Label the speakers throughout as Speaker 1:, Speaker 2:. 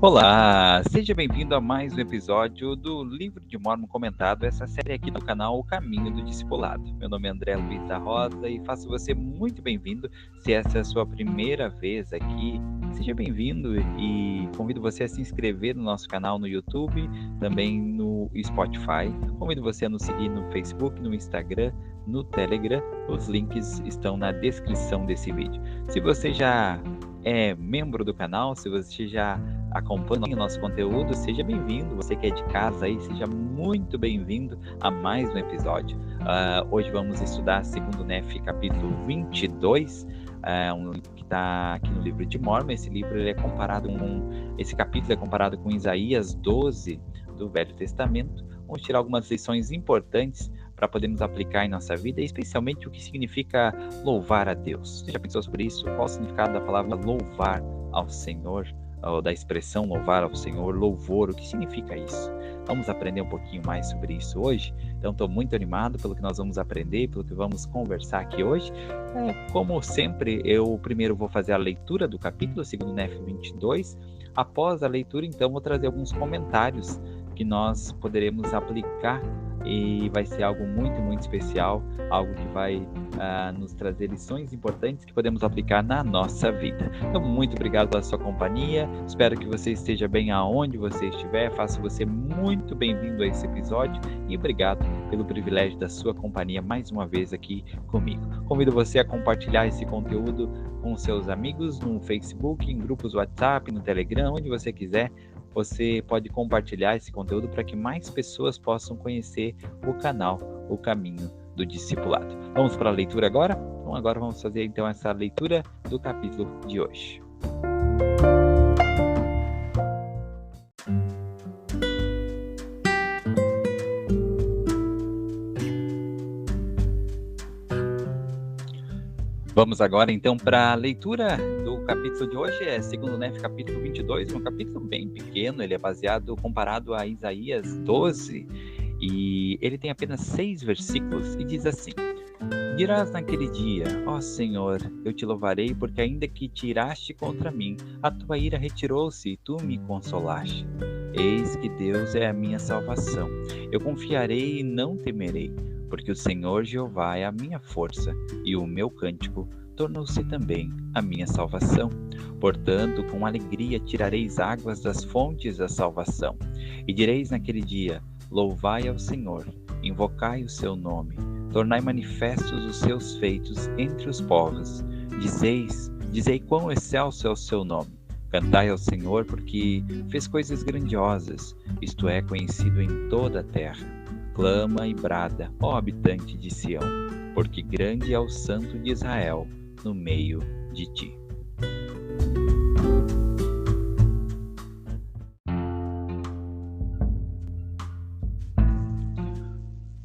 Speaker 1: Olá, seja bem-vindo a mais um episódio do Livro de Mórmon Comentado, essa série aqui do canal O Caminho do Discipulado. Meu nome é André Luiz da Rosa e faço você muito bem-vindo. Se essa é a sua primeira vez aqui, seja bem-vindo e convido você a se inscrever no nosso canal no YouTube, também no Spotify. Convido você a nos seguir no Facebook, no Instagram, no Telegram. Os links estão na descrição desse vídeo. Se você já é membro do canal, se você já acompanha o nosso conteúdo, seja bem-vindo. Você que é de casa aí, seja muito bem-vindo a mais um episódio. Hoje vamos estudar segundo Nef, capítulo 22, um livro que está aqui no livro de Mórmon. Esse capítulo é comparado com Isaías 12 do Velho Testamento. Vamos tirar algumas lições importantes para podermos aplicar em nossa vida, especialmente o que significa louvar a Deus. Você já pensou sobre isso? Qual o significado da palavra louvar ao Senhor? Ou da expressão louvar ao Senhor, louvor, o que significa isso? Vamos aprender um pouquinho mais sobre isso hoje. Então estou muito animado pelo que nós vamos aprender, pelo que vamos conversar aqui hoje. Como sempre, eu primeiro vou fazer a leitura do capítulo, segundo Nef 22. Após a leitura, então, vou trazer alguns comentários que nós poderemos aplicar e vai ser algo muito, muito especial, algo que vai nos trazer lições importantes que podemos aplicar na nossa vida. Então, muito obrigado pela sua companhia, espero que você esteja bem aonde você estiver, faço você muito bem-vindo a esse episódio e obrigado pelo privilégio da sua companhia mais uma vez aqui comigo. Convido você a compartilhar esse conteúdo com seus amigos no Facebook, em grupos WhatsApp, no Telegram, onde você quiser. Você pode compartilhar esse conteúdo para que mais pessoas possam conhecer o canal O Caminho do Discipulado. Vamos para a leitura agora? Então agora vamos fazer então essa leitura do capítulo de hoje. Vamos agora então para a leitura do capítulo de hoje, segundo Nef, capítulo 22, um capítulo bem pequeno, ele é comparado a Isaías 12, e ele tem apenas 6 versículos, e diz assim: Dirás naquele dia, ó Senhor, eu te louvarei, porque ainda que te iraste contra mim, a tua ira retirou-se e tu me consolaste. Eis que Deus é a minha salvação, eu confiarei e não temerei, porque o Senhor Jeová é a minha força, e o meu cântico tornou-se também a minha salvação. Portanto, com alegria tirareis águas das fontes da salvação. E direis naquele dia, louvai ao Senhor, invocai o seu nome, tornai manifestos os seus feitos entre os povos. Dizei quão excelso é o seu nome. Cantai ao Senhor, porque fez coisas grandiosas, isto é, conhecido em toda a terra. Clama e brada, ó habitante de Sião, porque grande é o Santo de Israel no meio de ti.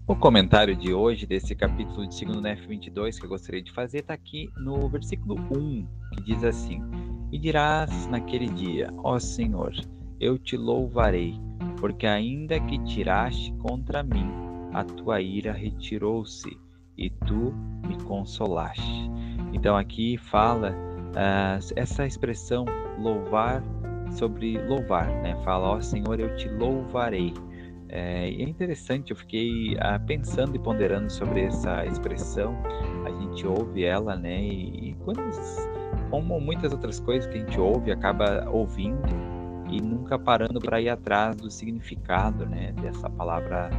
Speaker 1: O comentário de hoje desse capítulo de 2 Nef 22 que eu gostaria de fazer está aqui no versículo 1, que diz assim: E dirás naquele dia, ó Senhor, eu te louvarei, porque ainda que tiraste contra mim, a tua ira retirou-se e tu me consolaste. Então aqui fala essa expressão louvar, sobre louvar, né? Fala, ó Senhor, eu te louvarei. E é interessante, eu fiquei pensando e ponderando sobre essa expressão. A gente ouve ela, né? E como muitas outras coisas que a gente ouve, acaba ouvindo e nunca parando para ir atrás do significado, né, dessa palavra,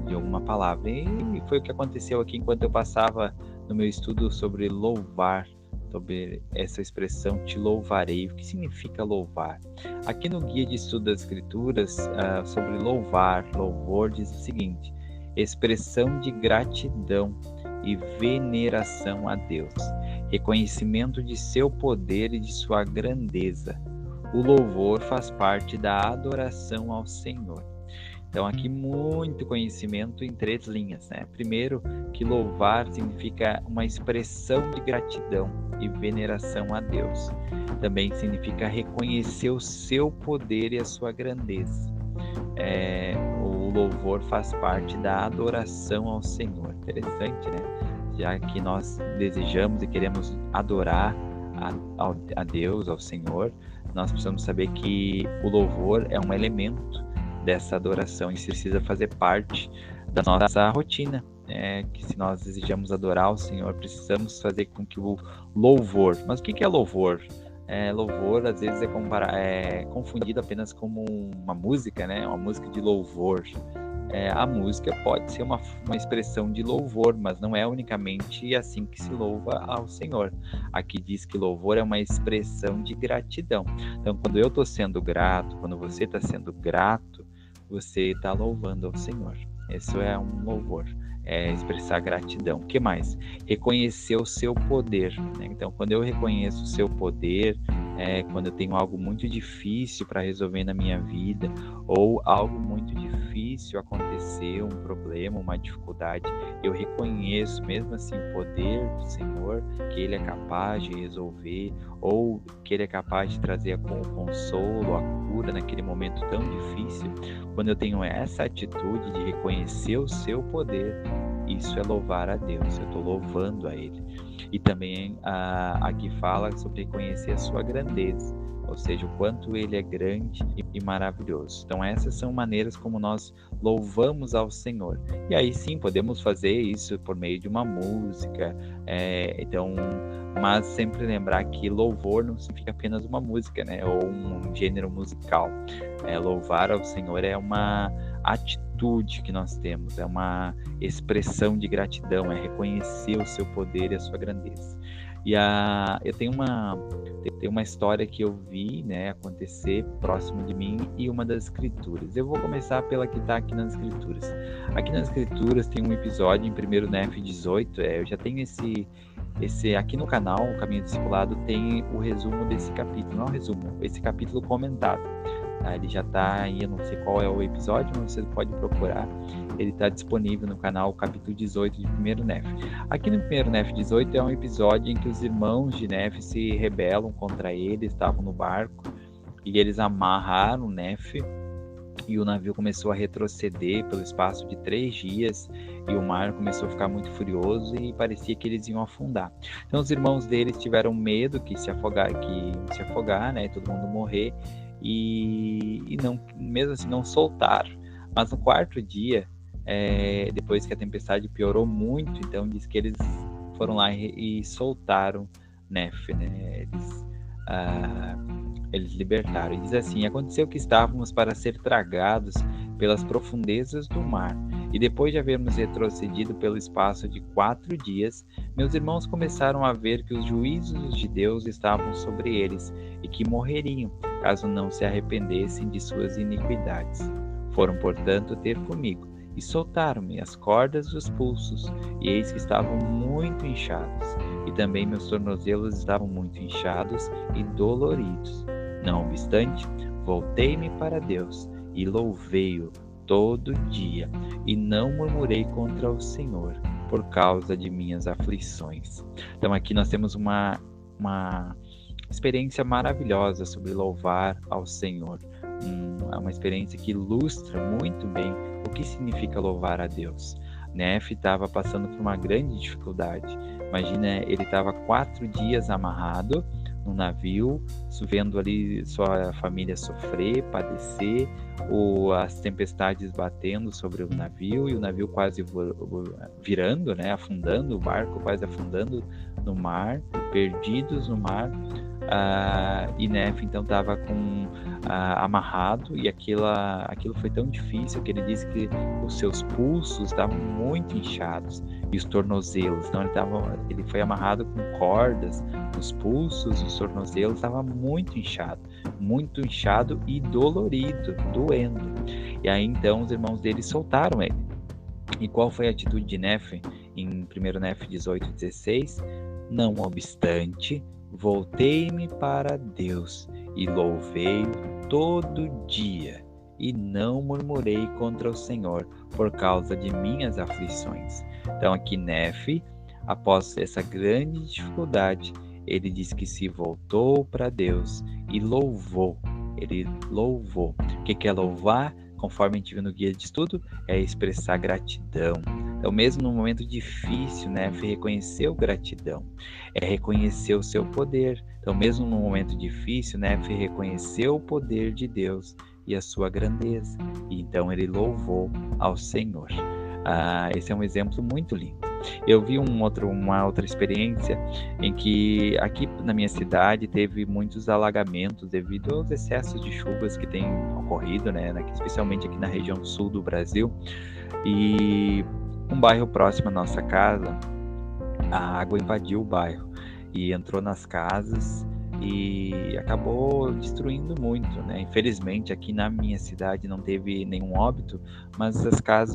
Speaker 1: de alguma palavra. E foi o que aconteceu aqui enquanto eu passava no meu estudo sobre louvar, sobre essa expressão, te louvarei. O que significa louvar? Aqui no Guia de Estudo das Escrituras, sobre louvor, diz o seguinte: expressão de gratidão e veneração a Deus, reconhecimento de seu poder e de sua grandeza. O louvor faz parte da adoração ao Senhor. Então aqui muito conhecimento em 3 linhas, né? Primeiro, que louvar significa uma expressão de gratidão e veneração a Deus. Também significa reconhecer o seu poder e a sua grandeza. O louvor faz parte da adoração ao Senhor. Interessante, né? Já que nós desejamos e queremos adorar a Deus, ao Senhor, nós precisamos saber que o louvor é um elemento dessa adoração e precisa fazer parte da nossa rotina. Que se nós desejamos adorar o Senhor, precisamos fazer com que o louvor... Mas o que é louvor? Louvor, às vezes, é confundido apenas como uma música, né? Uma música de louvor. A música pode ser uma expressão de louvor, mas não é unicamente assim que se louva ao Senhor. Aqui diz que louvor é uma expressão de gratidão. Então, quando eu estou sendo grato, quando você está sendo grato, você está louvando ao Senhor. Isso é um louvor, é expressar gratidão. O que mais? Reconhecer o seu poder, né? Então, quando eu reconheço o seu poder, quando eu tenho algo muito difícil para resolver na minha vida, ou algo muito difícil acontecer, um problema, uma dificuldade, eu reconheço mesmo assim o poder do Senhor, que Ele é capaz de resolver, ou que Ele é capaz de trazer o consolo, a cura naquele momento tão difícil. Quando eu tenho essa atitude de reconhecer o seu poder, isso é louvar a Deus, eu estou louvando a Ele. E também aqui fala sobre reconhecer a sua grandeza, ou seja, o quanto Ele é grande e maravilhoso. Então essas são maneiras como nós louvamos ao Senhor. E aí sim, podemos fazer isso por meio de uma música, mas sempre lembrar que louvor não significa apenas uma música, né? Ou um gênero musical. Louvar ao Senhor é uma atitude que nós temos, é uma expressão de gratidão, é reconhecer o seu poder e a sua grandeza. E eu tenho uma história que eu vi, né, acontecer próximo de mim e uma das Escrituras. Eu vou começar pela que está aqui nas Escrituras. Aqui nas Escrituras tem um episódio em 1 Nef 18, eu já tenho aqui no canal, o Caminho Discipulado, tem o resumo desse capítulo, não o resumo, esse capítulo comentado. Ele já está aí, eu não sei qual é o episódio, mas você pode procurar. Ele está disponível no canal, capítulo 18 de 1 Nef. Aqui no 1 Nef 18 é um episódio em que os irmãos de Nef se rebelam contra ele, estavam no barco e eles amarraram Nef e o navio começou a retroceder pelo espaço de 3 dias e o mar começou a ficar muito furioso e parecia que eles iam afundar. Então os irmãos deles tiveram medo que se afogar, né, e todo mundo morrer. E não, mesmo assim não soltaram. Mas no 4º dia, depois que a tempestade piorou muito, então diz que eles foram lá e soltaram Nef, né? Eles libertaram. E diz assim: aconteceu que estávamos para ser tragados pelas profundezas do mar, e depois de havermos retrocedido pelo espaço de 4 dias, meus irmãos começaram a ver que os juízos de Deus estavam sobre eles e que morreriam, caso não se arrependessem de suas iniquidades. Foram, portanto, ter comigo e soltaram-me as cordas dos pulsos, e eis que estavam muito inchados, e também meus tornozelos estavam muito inchados e doloridos. Não obstante, voltei-me para Deus e louvei-o todo dia, e não murmurei contra o Senhor por causa de minhas aflições. Então aqui nós temos uma experiência maravilhosa sobre louvar ao Senhor. Uma experiência que ilustra muito bem o que significa louvar a Deus. Nef estava passando por uma grande dificuldade. Imagina, ele estava 4 dias amarrado no navio, vendo ali sua família sofrer, padecer, as tempestades batendo sobre o navio, e o navio quase virando, né, afundando, o barco quase afundando no mar, perdidos no mar. E Nef então estava amarrado, e aquilo foi tão difícil que ele disse que os seus pulsos estavam muito inchados e os tornozelos. Então ele foi amarrado com cordas nos pulsos, os tornozelos, estava muito inchado e dolorido, doendo. E aí então os irmãos dele soltaram ele. E qual foi a atitude de Nef em 1 Nef 18:16? Não obstante, voltei-me para Deus e louvei-o todo dia, e não murmurei contra o Senhor por causa de minhas aflições. Então aqui Nef, após essa grande dificuldade, ele diz que se voltou para Deus e louvou. Ele louvou. O que é louvar? Conforme a gente viu no guia de estudo, é expressar gratidão. Então, mesmo no momento difícil, Nef reconheceu gratidão, é reconhecer o seu poder. Então, mesmo num momento difícil, Nefe reconheceu o poder de Deus e a sua grandeza, e então ele louvou ao Senhor. Esse é um exemplo muito lindo. Eu vi uma outra experiência em que aqui na minha cidade teve muitos alagamentos devido aos excessos de chuvas que têm ocorrido, né, especialmente aqui na região sul do Brasil. E um bairro próximo à nossa casa, a água invadiu o bairro e entrou nas casas e acabou destruindo muito, né? Infelizmente aqui na minha cidade não teve nenhum óbito, mas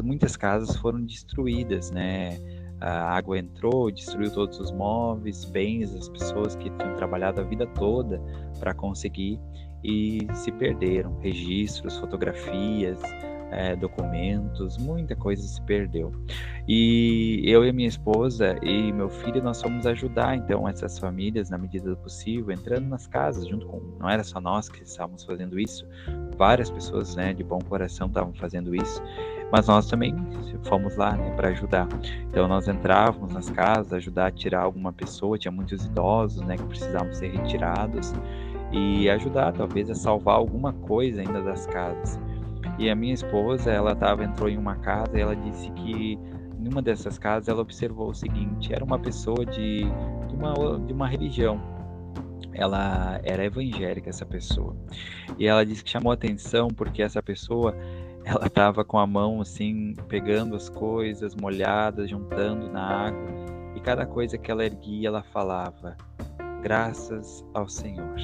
Speaker 1: muitas casas foram destruídas, né? A água entrou, destruiu todos os móveis, bens das pessoas que tinham trabalhado a vida toda para conseguir e se perderam. Registros, fotografias, documentos, muita coisa se perdeu. E eu e minha esposa e meu filho, nós fomos ajudar então essas famílias na medida do possível, entrando nas casas não era só nós que estávamos fazendo isso, várias pessoas, né, de bom coração estavam fazendo isso, mas nós também fomos lá, né, para ajudar. Então nós entrávamos nas casas, ajudar a tirar alguma pessoa, tinha muitos idosos, né, que precisavam ser retirados, e ajudar talvez a salvar alguma coisa ainda das casas. E a minha esposa, ela entrou em uma casa e ela disse que em uma dessas casas ela observou o seguinte: era uma pessoa de uma religião, ela era evangélica, essa pessoa, e ela disse que chamou a atenção porque essa pessoa, ela estava com a mão assim, pegando as coisas molhadas, juntando na água, e cada coisa que ela erguia, ela falava: graças ao Senhor,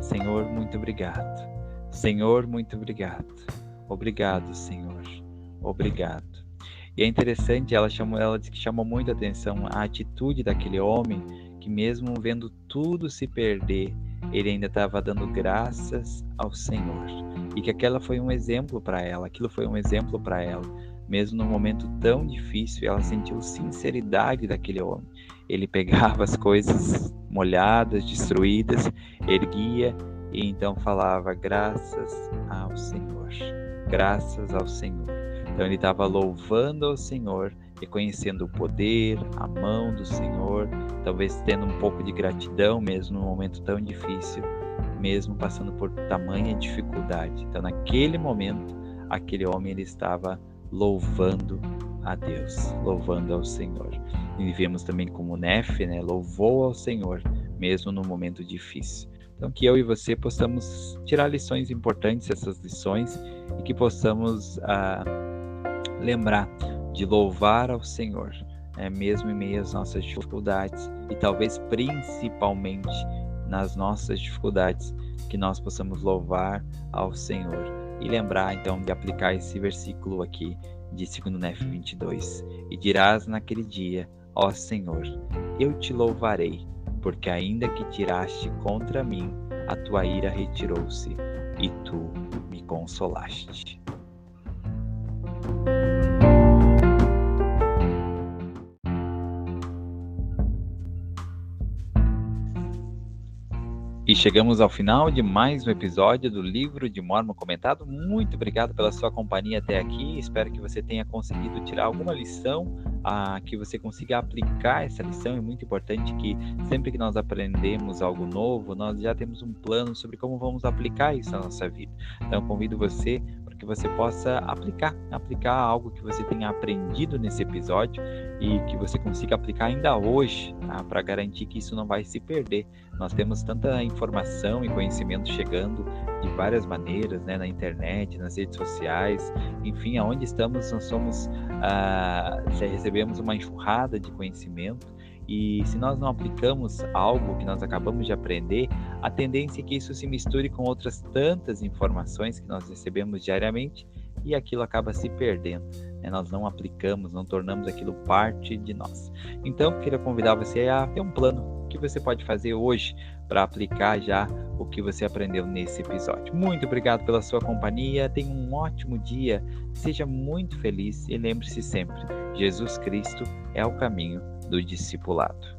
Speaker 1: Senhor, muito obrigado, Senhor, muito obrigado, obrigado, Senhor, obrigado. E é interessante, ela disse que chamou muita atenção a atitude daquele homem, que mesmo vendo tudo se perder, ele ainda estava dando graças ao Senhor. E que aquilo foi um exemplo para ela, mesmo num momento tão difícil, ela sentiu sinceridade daquele homem. Ele pegava as coisas molhadas, destruídas, erguia e então falava: graças ao Senhor, graças ao Senhor. Então ele estava louvando ao Senhor, reconhecendo o poder, a mão do Senhor, talvez tendo um pouco de gratidão mesmo num momento tão difícil, mesmo passando por tamanha dificuldade. Então naquele momento, aquele homem ele estava louvando a Deus, louvando ao Senhor. E vemos também como Nefe, né, louvou ao Senhor mesmo no momento difícil. Então que eu e você possamos tirar lições importantes dessas lições e que possamos lembrar de louvar ao Senhor, mesmo em meio às nossas dificuldades, e talvez principalmente nas nossas dificuldades, que nós possamos louvar ao Senhor e lembrar então de aplicar esse versículo aqui de 2 Nefe 22: e dirás naquele dia: ó Senhor, eu te louvarei, porque ainda que tiraste contra mim, a tua ira retirou-se e tu me consolaste. E chegamos ao final de mais um episódio do Livro de Mórmon Comentado. Muito obrigado pela sua companhia até aqui. Espero que você tenha conseguido tirar alguma lição, que você consiga aplicar essa lição. É muito importante que sempre que nós aprendemos algo novo, nós já temos um plano sobre como vamos aplicar isso na nossa vida. Então, convido você para que você possa aplicar algo que você tenha aprendido nesse episódio e que você consiga aplicar ainda hoje, para garantir que isso não vai se perder. Nós temos tanta informação e conhecimento chegando de várias maneiras, né, na internet, nas redes sociais, enfim, aonde estamos, nós recebemos uma enxurrada de conhecimento, e se nós não aplicamos algo que nós acabamos de aprender, a tendência é que isso se misture com outras tantas informações que nós recebemos diariamente, e aquilo acaba se perdendo, né? Nós não aplicamos, não tornamos aquilo parte de nós. Então, queria convidar você a ter um plano que você pode fazer hoje para aplicar já o que você aprendeu nesse episódio. Muito obrigado pela sua companhia, tenha um ótimo dia, seja muito feliz e lembre-se sempre: Jesus Cristo é o caminho do discipulado.